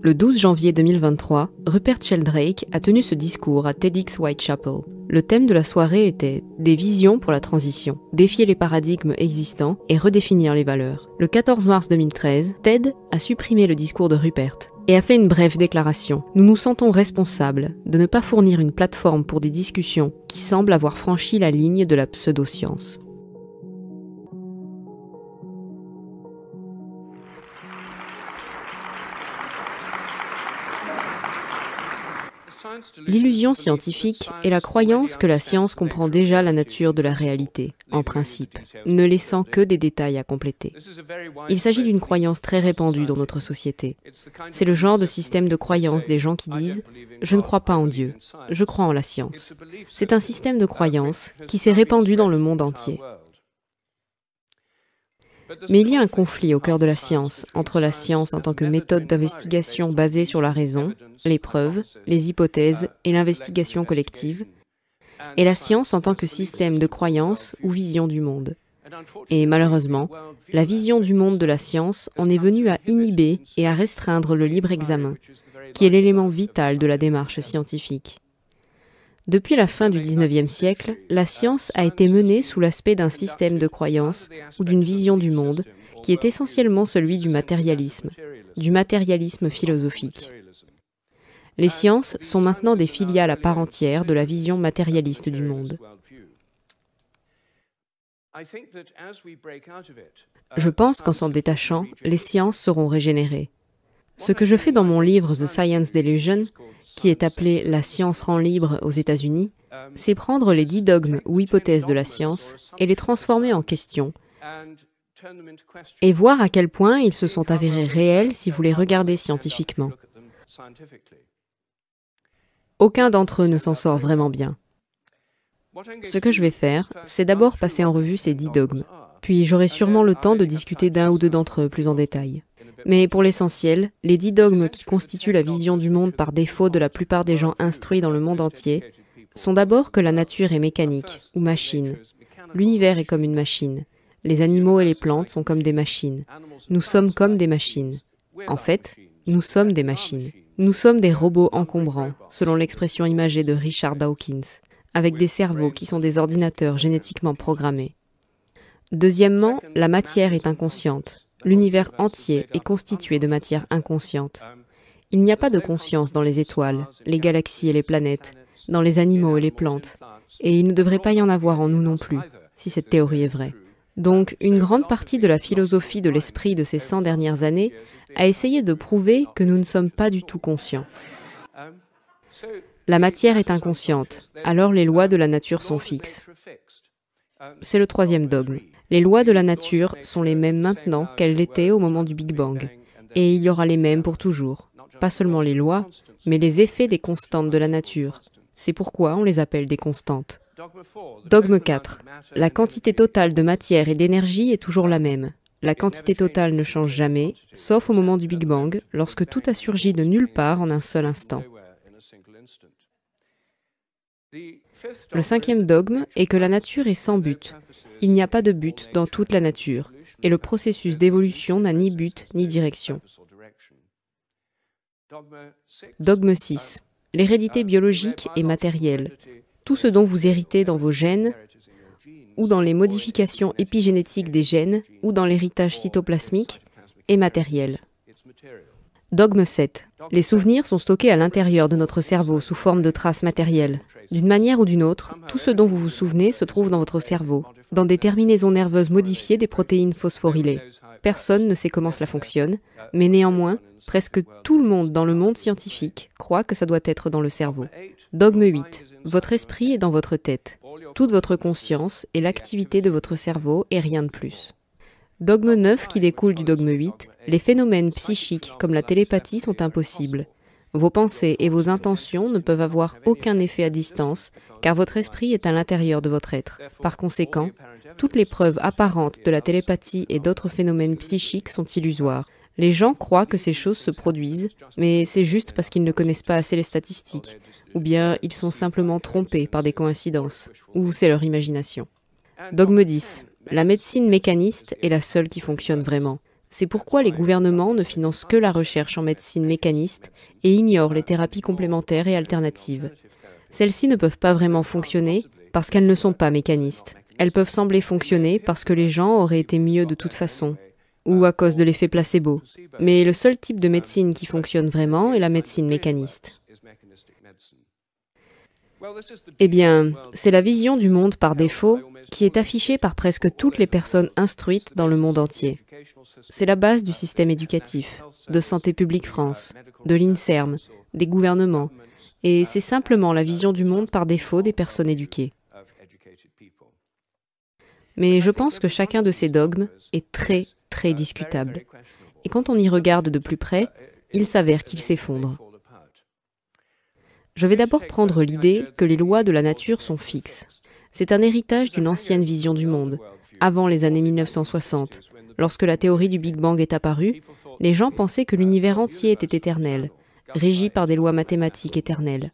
Le 12 janvier 2023, Rupert Sheldrake a tenu ce discours à TEDx Whitechapel. Le thème de la soirée était « Des visions pour la transition, défier les paradigmes existants et redéfinir les valeurs ». Le 14 mars 2013, TED a supprimé le discours de Rupert et a fait une brève déclaration. Nous nous sentons responsables de ne pas fournir une plateforme pour des discussions qui semblent avoir franchi la ligne de la pseudo-science. L'illusion scientifique est la croyance que la science comprend déjà la nature de la réalité, en principe, ne laissant que des détails à compléter. Il s'agit d'une croyance très répandue dans notre société. C'est le genre de système de croyance des gens qui disent « Je ne crois pas en Dieu, je crois en la science ». C'est un système de croyance qui s'est répandu dans le monde entier. Mais il y a un conflit au cœur de la science, entre la science en tant que méthode d'investigation basée sur la raison, les preuves, les hypothèses et l'investigation collective, et la science en tant que système de croyance ou vision du monde. Et malheureusement, la vision du monde de la science en est venue à inhiber et à restreindre le libre examen, qui est l'élément vital de la démarche scientifique. Depuis la fin du XIXe siècle, la science a été menée sous l'aspect d'un système de croyance ou d'une vision du monde qui est essentiellement celui du matérialisme philosophique. Les sciences sont maintenant des filiales à part entière de la vision matérialiste du monde. Je pense qu'en s'en détachant, les sciences seront régénérées. Ce que je fais dans mon livre The Science Delusion, qui est appelé « La science rend libre » aux États-Unis, c'est prendre les 10 dogmes ou hypothèses de la science et les transformer en questions, et voir à quel point ils se sont avérés réels si vous les regardez scientifiquement. Aucun d'entre eux ne s'en sort vraiment bien. Ce que je vais faire, c'est d'abord passer en revue ces 10 dogmes, puis j'aurai sûrement le temps de discuter d'un ou deux d'entre eux plus en détail. Mais pour l'essentiel, les 10 dogmes qui constituent la vision du monde par défaut de la plupart des gens instruits dans le monde entier sont d'abord que la nature est mécanique ou machine. L'univers est comme une machine. Les animaux et les plantes sont comme des machines. Nous sommes comme des machines. En fait, nous sommes des machines. Nous sommes des robots encombrants, selon l'expression imagée de Richard Dawkins, avec des cerveaux qui sont des ordinateurs génétiquement programmés. Deuxièmement, la matière est inconsciente. L'univers entier est constitué de matière inconsciente. Il n'y a pas de conscience dans les étoiles, les galaxies et les planètes, dans les animaux et les plantes, et il ne devrait pas y en avoir en nous non plus, si cette théorie est vraie. Donc, une grande partie de la philosophie de l'esprit de ces 100 dernières années a essayé de prouver que nous ne sommes pas du tout conscients. La matière est inconsciente, alors les lois de la nature sont fixes. C'est le troisième dogme. Les lois de la nature sont les mêmes maintenant qu'elles l'étaient au moment du Big Bang, et il y aura les mêmes pour toujours. Pas seulement les lois, mais les effets des constantes de la nature. C'est pourquoi on les appelle des constantes. Dogme 4. La quantité totale de matière et d'énergie est toujours la même. La quantité totale ne change jamais, sauf au moment du Big Bang, lorsque tout a surgi de nulle part en un seul instant. Le cinquième dogme est que la nature est sans but. Il n'y a pas de but dans toute la nature, et le processus d'évolution n'a ni but ni direction. Dogme 6. L'hérédité biologique est matérielle. Tout ce dont vous héritez dans vos gènes, ou dans les modifications épigénétiques des gènes, ou dans l'héritage cytoplasmique, est matériel. Dogme 7. Les souvenirs sont stockés à l'intérieur de notre cerveau sous forme de traces matérielles. D'une manière ou d'une autre, tout ce dont vous vous souvenez se trouve dans votre cerveau, dans des terminaisons nerveuses modifiées des protéines phosphorylées. Personne ne sait comment cela fonctionne, mais néanmoins, presque tout le monde dans le monde scientifique croit que ça doit être dans le cerveau. Dogme 8. Votre esprit est dans votre tête. Toute votre conscience est l'activité de votre cerveau et rien de plus. Dogme 9 qui découle du dogme 8. Les phénomènes psychiques comme la télépathie sont impossibles. Vos pensées et vos intentions ne peuvent avoir aucun effet à distance, car votre esprit est à l'intérieur de votre être. Par conséquent, toutes les preuves apparentes de la télépathie et d'autres phénomènes psychiques sont illusoires. Les gens croient que ces choses se produisent, mais c'est juste parce qu'ils ne connaissent pas assez les statistiques, ou bien ils sont simplement trompés par des coïncidences, ou c'est leur imagination. Dogme 10. La médecine mécaniste est la seule qui fonctionne vraiment. C'est pourquoi les gouvernements ne financent que la recherche en médecine mécaniste et ignorent les thérapies complémentaires et alternatives. Celles-ci ne peuvent pas vraiment fonctionner parce qu'elles ne sont pas mécanistes. Elles peuvent sembler fonctionner parce que les gens auraient été mieux de toute façon, ou à cause de l'effet placebo. Mais le seul type de médecine qui fonctionne vraiment est la médecine mécaniste. Eh bien, c'est la vision du monde par défaut qui est affichée par presque toutes les personnes instruites dans le monde entier. C'est la base du système éducatif, de Santé publique France, de l'INSERM, des gouvernements, et c'est simplement la vision du monde par défaut des personnes éduquées. Mais je pense que chacun de ces dogmes est très, très discutable. Et quand on y regarde de plus près, il s'avère qu'il s'effondre. Je vais d'abord prendre l'idée que les lois de la nature sont fixes. C'est un héritage d'une ancienne vision du monde. Avant les années 1960, lorsque la théorie du Big Bang est apparue, les gens pensaient que l'univers entier était éternel, régi par des lois mathématiques éternelles.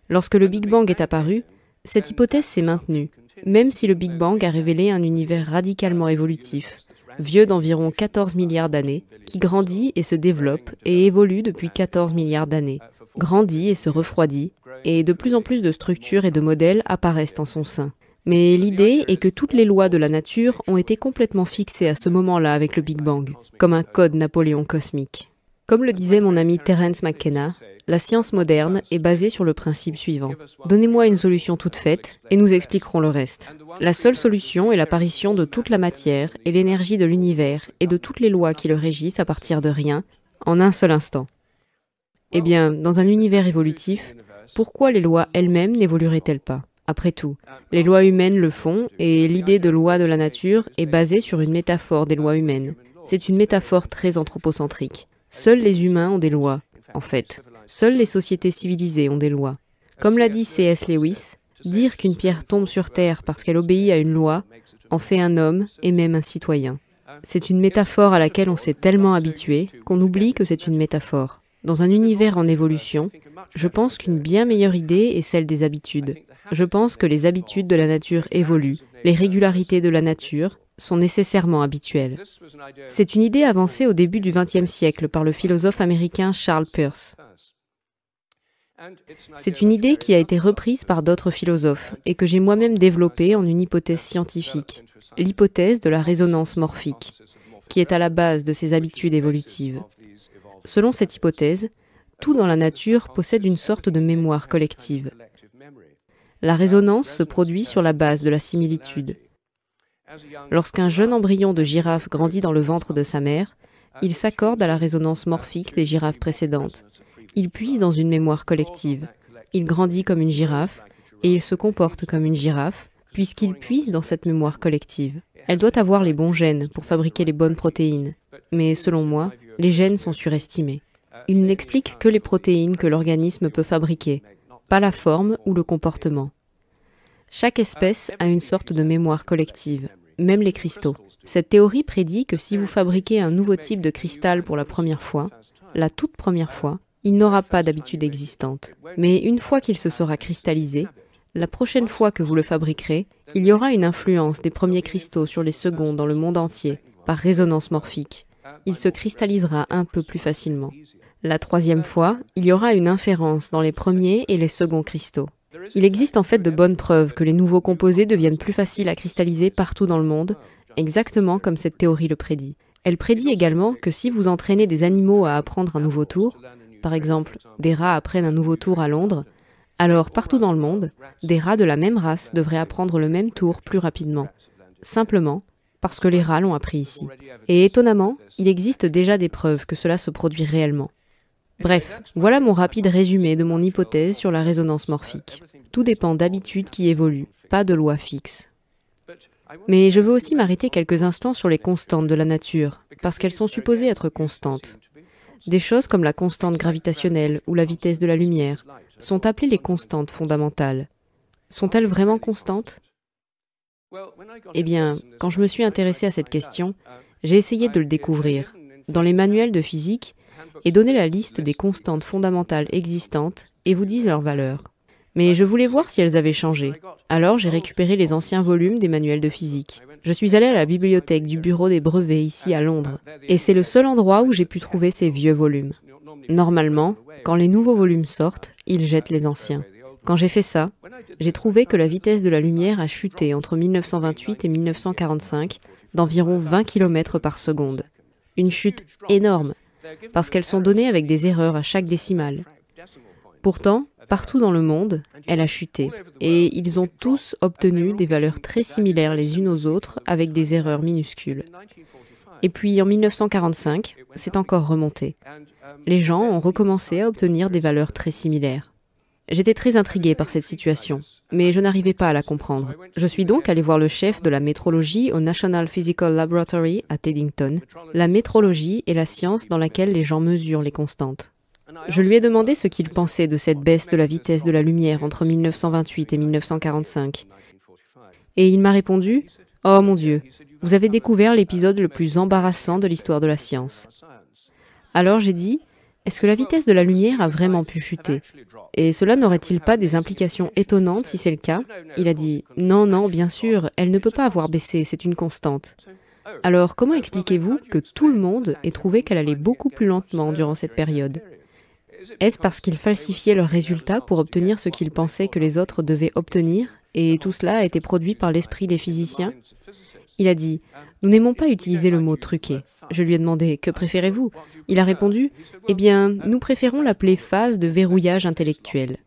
Lorsque le Big Bang est apparu, cette hypothèse s'est maintenue, même si le Big Bang a révélé un univers radicalement évolutif, vieux d'environ 14 milliards d'années, qui grandit et se développe et évolue depuis 14 milliards d'années, grandit et se refroidit, et de plus en plus de structures et de modèles apparaissent en son sein. Mais l'idée est que toutes les lois de la nature ont été complètement fixées à ce moment-là avec le Big Bang, comme un code Napoléon cosmique. Comme le disait mon ami Terence McKenna, la science moderne est basée sur le principe suivant. Donnez-moi une solution toute faite et nous expliquerons le reste. La seule solution est l'apparition de toute la matière et l'énergie de l'univers et de toutes les lois qui le régissent à partir de rien, en un seul instant. Eh bien, dans un univers évolutif, pourquoi les lois elles-mêmes n'évolueraient-elles pas ? Après tout, les lois humaines le font et l'idée de loi de la nature est basée sur une métaphore des lois humaines. C'est une métaphore très anthropocentrique. Seuls les humains ont des lois, en fait. Seules les sociétés civilisées ont des lois. Comme l'a dit C.S. Lewis, dire qu'une pierre tombe sur terre parce qu'elle obéit à une loi en fait un homme et même un citoyen. C'est une métaphore à laquelle on s'est tellement habitué qu'on oublie que c'est une métaphore. Dans un univers en évolution, je pense qu'une bien meilleure idée est celle des habitudes. Je pense que les habitudes de la nature évoluent. Les régularités de la nature sont nécessairement habituelles. C'est une idée avancée au début du XXe siècle par le philosophe américain Charles Peirce. C'est une idée qui a été reprise par d'autres philosophes et que j'ai moi-même développée en une hypothèse scientifique, l'hypothèse de la résonance morphique, qui est à la base de ces habitudes évolutives. Selon cette hypothèse, tout dans la nature possède une sorte de mémoire collective. La résonance se produit sur la base de la similitude. Lorsqu'un jeune embryon de girafe grandit dans le ventre de sa mère, il s'accorde à la résonance morphique des girafes précédentes. Il puise dans une mémoire collective. Il grandit comme une girafe et il se comporte comme une girafe puisqu'il puise dans cette mémoire collective. Elle doit avoir les bons gènes pour fabriquer les bonnes protéines. Mais selon moi, les gènes sont surestimés. Ils n'expliquent que les protéines que l'organisme peut fabriquer, pas la forme ou le comportement. Chaque espèce a une sorte de mémoire collective, même les cristaux. Cette théorie prédit que si vous fabriquez un nouveau type de cristal pour la première fois, la toute première fois, il n'aura pas d'habitude existante. Mais une fois qu'il se sera cristallisé, la prochaine fois que vous le fabriquerez, il y aura une influence des premiers cristaux sur les seconds dans le monde entier, par résonance morphique. Il se cristallisera un peu plus facilement. La troisième fois, il y aura une inférence dans les premiers et les seconds cristaux. Il existe en fait de bonnes preuves que les nouveaux composés deviennent plus faciles à cristalliser partout dans le monde, exactement comme cette théorie le prédit. Elle prédit également que si vous entraînez des animaux à apprendre un nouveau tour, par exemple, des rats apprennent un nouveau tour à Londres, alors partout dans le monde, des rats de la même race devraient apprendre le même tour plus rapidement, simplement parce que les rats l'ont appris ici. Et étonnamment, il existe déjà des preuves que cela se produit réellement. Bref, voilà mon rapide résumé de mon hypothèse sur la résonance morphique. Tout dépend d'habitudes qui évoluent, pas de lois fixes. Mais je veux aussi m'arrêter quelques instants sur les constantes de la nature, parce qu'elles sont supposées être constantes. Des choses comme la constante gravitationnelle ou la vitesse de la lumière sont appelées les constantes fondamentales. Sont-elles vraiment constantes ? Eh bien, quand je me suis intéressé à cette question, j'ai essayé de le découvrir dans les manuels de physique et donner la liste des constantes fondamentales existantes et vous disent leur valeur. Mais je voulais voir si elles avaient changé. Alors j'ai récupéré les anciens volumes des manuels de physique. Je suis allée à la bibliothèque du bureau des brevets ici à Londres, et c'est le seul endroit où j'ai pu trouver ces vieux volumes. Normalement, quand les nouveaux volumes sortent, ils jettent les anciens. Quand j'ai fait ça, j'ai trouvé que la vitesse de la lumière a chuté entre 1928 et 1945 d'environ 20 km par seconde. Une chute énorme, parce qu'elles sont données avec des erreurs à chaque décimale. Pourtant, partout dans le monde, elle a chuté, et ils ont tous obtenu des valeurs très similaires les unes aux autres avec des erreurs minuscules. Et puis en 1945, c'est encore remonté. Les gens ont recommencé à obtenir des valeurs très similaires. J'étais très intriguée par cette situation, mais je n'arrivais pas à la comprendre. Je suis donc allée voir le chef de la métrologie au National Physical Laboratory à Teddington. La métrologie est la science dans laquelle les gens mesurent les constantes. Je lui ai demandé ce qu'il pensait de cette baisse de la vitesse de la lumière entre 1928 et 1945. Et il m'a répondu « Oh mon Dieu, vous avez découvert l'épisode le plus embarrassant de l'histoire de la science. » Alors j'ai dit « Est-ce que la vitesse de la lumière a vraiment pu chuter ? Et cela n'aurait-il pas des implications étonnantes si c'est le cas ?» Il a dit « Non, non, bien sûr, elle ne peut pas avoir baissé, c'est une constante. » Alors comment expliquez-vous que tout le monde ait trouvé qu'elle allait beaucoup plus lentement durant cette période ? Est-ce parce qu'ils falsifiaient leurs résultats pour obtenir ce qu'ils pensaient que les autres devaient obtenir, et tout cela a été produit par l'esprit des physiciens ? Il a dit « Nous n'aimons pas utiliser le mot truqué. » Je lui ai demandé « Que préférez-vous » Il a répondu « Eh bien, nous préférons l'appeler phase de verrouillage intellectuel. »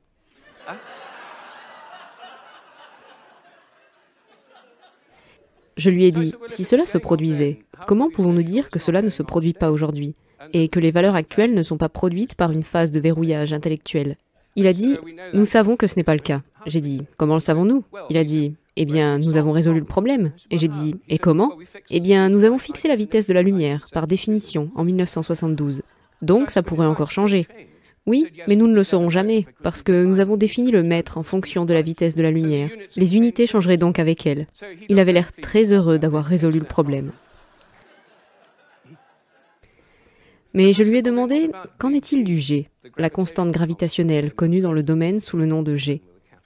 Je lui ai dit « Si cela se produisait, comment pouvons-nous dire que cela ne se produit pas aujourd'hui ? Et que les valeurs actuelles ne sont pas produites par une phase de verrouillage intellectuel. » Il a dit « Nous savons que ce n'est pas le cas. » J'ai dit « Comment le savons-nous » Il a dit « Eh bien, nous avons résolu le problème. » Et j'ai dit « Et comment ?» Eh bien, nous avons fixé la vitesse de la lumière, par définition, en 1972. Donc, ça pourrait encore changer. Oui, mais nous ne le saurons jamais, parce que nous avons défini le mètre en fonction de la vitesse de la lumière. Les unités changeraient donc avec elle. Il avait l'air très heureux d'avoir résolu le problème. Mais je lui ai demandé, qu'en est-il du G, la constante gravitationnelle connue dans le domaine sous le nom de G,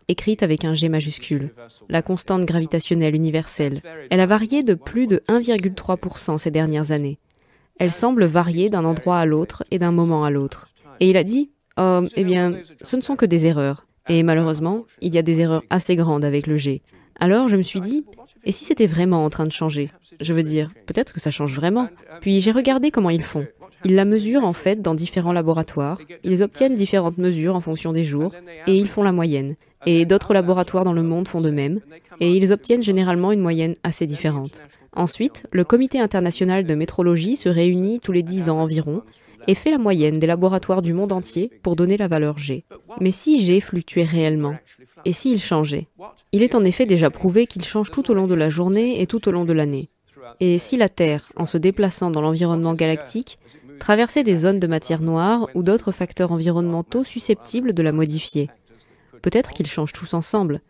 écrite avec un G majuscule, la constante gravitationnelle universelle. Elle a varié de plus de 1,3% ces dernières années. Elle semble varier d'un endroit à l'autre et d'un moment à l'autre. Et il a dit, oh, eh bien, ce ne sont que des erreurs. Et malheureusement, il y a des erreurs assez grandes avec le G. Alors je me suis dit, et si c'était vraiment en train de changer ? Je veux dire, peut-être que ça change vraiment. Puis j'ai regardé comment ils font. Ils la mesurent en fait dans différents laboratoires, ils obtiennent différentes mesures en fonction des jours, et ils font la moyenne. Et d'autres laboratoires dans le monde font de même, et ils obtiennent généralement une moyenne assez différente. Ensuite, le comité international de métrologie se réunit tous les 10 ans environ, et fait la moyenne des laboratoires du monde entier pour donner la valeur G. Mais si G fluctuait réellement, et s'il changeait ? Il est en effet déjà prouvé qu'il change tout au long de la journée et tout au long de l'année. Et si la Terre, en se déplaçant dans l'environnement galactique, traversait des zones de matière noire ou d'autres facteurs environnementaux susceptibles de la modifier. Peut-être qu'ils changent tous ensemble.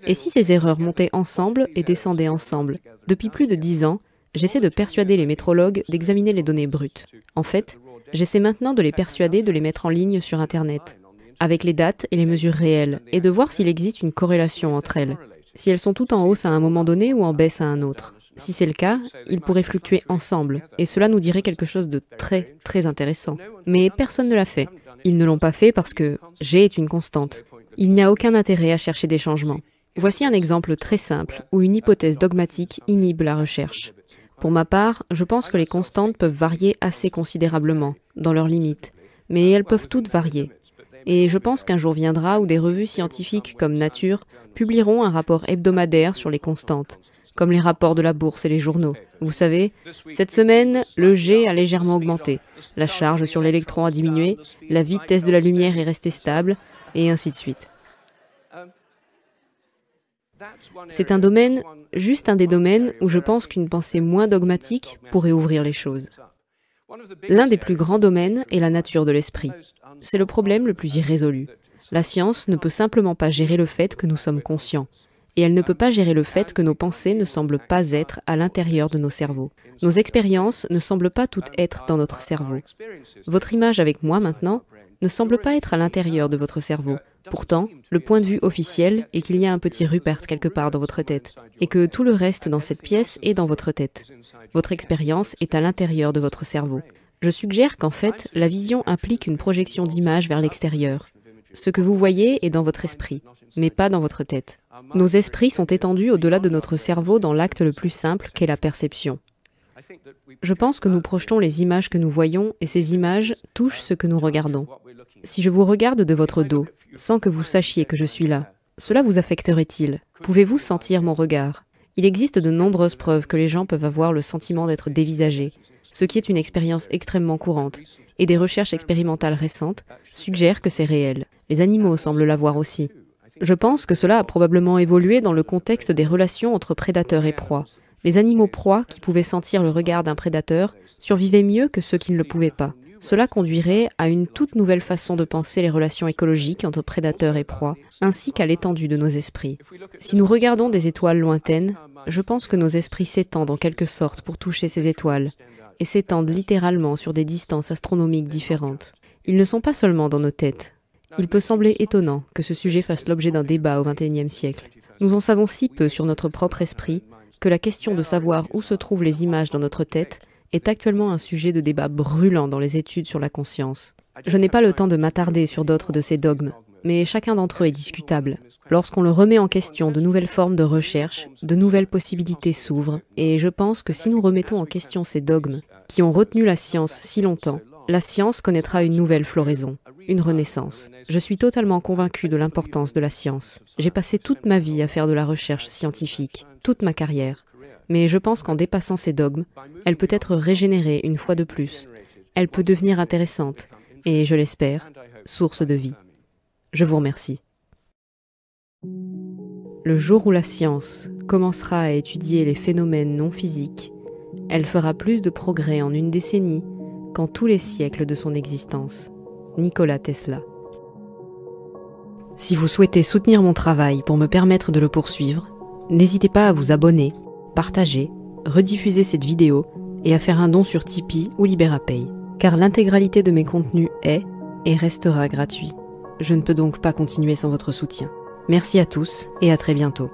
Et si ces erreurs montaient ensemble et descendaient ensemble ? Depuis plus de 10 ans, j'essaie de persuader les métrologues d'examiner les données brutes. En fait, j'essaie maintenant de les persuader de les mettre en ligne sur Internet, avec les dates et les mesures réelles, et de voir s'il existe une corrélation entre elles, si elles sont toutes en hausse à un moment donné ou en baisse à un autre. Si c'est le cas, ils pourraient fluctuer ensemble, et cela nous dirait quelque chose de très, très intéressant. Mais personne ne l'a fait. Ils ne l'ont pas fait parce que G est une constante. Il n'y a aucun intérêt à chercher des changements. Voici un exemple très simple où une hypothèse dogmatique inhibe la recherche. Pour ma part, je pense que les constantes peuvent varier assez considérablement, dans leurs limites, mais elles peuvent toutes varier. Et je pense qu'un jour viendra où des revues scientifiques comme Nature publieront un rapport hebdomadaire sur les constantes, comme les rapports de la bourse et les journaux. Vous savez, cette semaine, le G a légèrement augmenté, la charge sur l'électron a diminué, la vitesse de la lumière est restée stable, et ainsi de suite. C'est un domaine, juste un des domaines où je pense qu'une pensée moins dogmatique pourrait ouvrir les choses. L'un des plus grands domaines est la nature de l'esprit. C'est le problème le plus irrésolu. La science ne peut simplement pas gérer le fait que nous sommes conscients. Et elle ne peut pas gérer le fait que nos pensées ne semblent pas être à l'intérieur de nos cerveaux. Nos expériences ne semblent pas toutes être dans notre cerveau. Votre image avec moi maintenant ne semble pas être à l'intérieur de votre cerveau. Pourtant, le point de vue officiel est qu'il y a un petit Rupert quelque part dans votre tête, et que tout le reste dans cette pièce est dans votre tête. Votre expérience est à l'intérieur de votre cerveau. Je suggère qu'en fait, la vision implique une projection d'images vers l'extérieur. Ce que vous voyez est dans votre esprit, mais pas dans votre tête. Nos esprits sont étendus au-delà de notre cerveau dans l'acte le plus simple qu'est la perception. Je pense que nous projetons les images que nous voyons et ces images touchent ce que nous regardons. Si je vous regarde de votre dos, sans que vous sachiez que je suis là, cela vous affecterait-il? Pouvez-vous sentir mon regard? Il existe de nombreuses preuves que les gens peuvent avoir le sentiment d'être dévisagés, ce qui est une expérience extrêmement courante, et des recherches expérimentales récentes suggèrent que c'est réel. Les animaux semblent l'avoir aussi. Je pense que cela a probablement évolué dans le contexte des relations entre prédateurs et proies. Les animaux proies qui pouvaient sentir le regard d'un prédateur survivaient mieux que ceux qui ne le pouvaient pas. Cela conduirait à une toute nouvelle façon de penser les relations écologiques entre prédateurs et proies, ainsi qu'à l'étendue de nos esprits. Si nous regardons des étoiles lointaines, je pense que nos esprits s'étendent en quelque sorte pour toucher ces étoiles, et s'étendent littéralement sur des distances astronomiques différentes. Ils ne sont pas seulement dans nos têtes. Il peut sembler étonnant que ce sujet fasse l'objet d'un débat au XXIe siècle. Nous en savons si peu sur notre propre esprit que la question de savoir où se trouvent les images dans notre tête est actuellement un sujet de débat brûlant dans les études sur la conscience. Je n'ai pas le temps de m'attarder sur d'autres de ces dogmes, mais chacun d'entre eux est discutable. Lorsqu'on le remet en question, de nouvelles formes de recherche, de nouvelles possibilités s'ouvrent, et je pense que si nous remettons en question ces dogmes, qui ont retenu la science si longtemps, la science connaîtra une nouvelle floraison, une renaissance. Je suis totalement convaincu de l'importance de la science. J'ai passé toute ma vie à faire de la recherche scientifique, toute ma carrière. Mais je pense qu'en dépassant ces dogmes, elle peut être régénérée une fois de plus. Elle peut devenir intéressante, et je l'espère, source de vie. Je vous remercie. Le jour où la science commencera à étudier les phénomènes non physiques, elle fera plus de progrès en une décennie qu'en tous les siècles de son existence. Nikola Tesla. Si vous souhaitez soutenir mon travail pour me permettre de le poursuivre, n'hésitez pas à vous abonner, partager, rediffuser cette vidéo et à faire un don sur Tipeee ou Liberapay, car l'intégralité de mes contenus est et restera gratuit. Je ne peux donc pas continuer sans votre soutien. Merci à tous et à très bientôt.